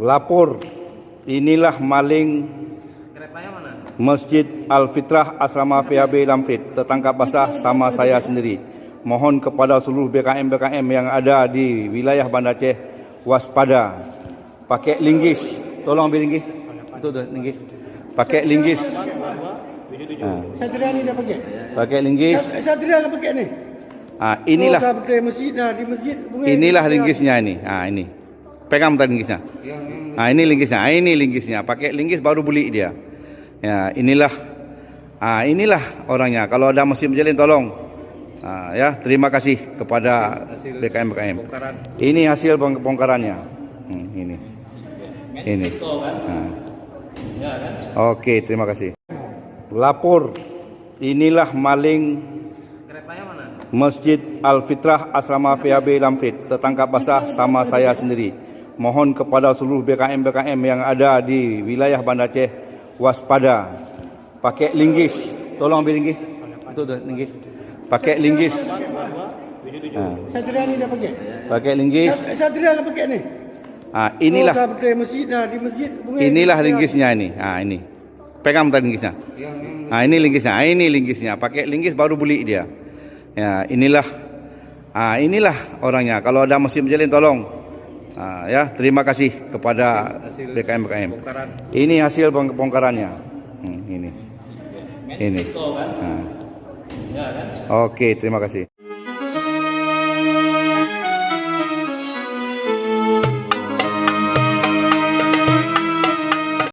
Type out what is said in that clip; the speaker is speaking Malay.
Lapor, inilah maling Masjid Al-Fitrah Asrama PAB Lamprit tertangkap basah sama saya sendiri. Mohon kepada seluruh BKM-BKM yang ada di wilayah Banda Aceh waspada. Pakai linggis. Tolong ambil linggis. Itu linggis. Pakai linggis. Satria ni dah pakai. Pakai linggis. Satria dah pakai ni. Inilah pakai masjid di masjid. inilah linggisnya ini. Ini. Pegang tadi linggisnya. Ini linggisnya. Ini linggisnya. Pakai linggis baru beli dia. Ya, inilah orangnya. Kalau ada mesin berjalin tolong. Ya, terima kasih kepada BKM-BKM. Ini hasil bongkarannya. Ini. Oke, terima kasih. Lapor, inilah maling Masjid Al-Fitrah Asrama PAB Lamprit tertangkap basah sama saya sendiri. Mohon kepada seluruh BKM-BKM yang ada di wilayah Banda Aceh waspada. Pakai linggis. Tolong ambil linggis. Itu linggis. Pakai linggis. Satria ni dah pakai. Pakai linggis. Satria dah pakai ni. Inilah pakai masjid di masjid. inilah linggisnya ini. Ini. Pegang tadi linggisnya. Ini linggisnya. Ini linggisnya. Pakai linggis baru beli dia. Ya, inilah orangnya. Kalau ada mesin berjalin tolong. Ya, terima kasih kepada BKM-BKM. Ini hasil bongkarannya. Ini. Oke, terima kasih.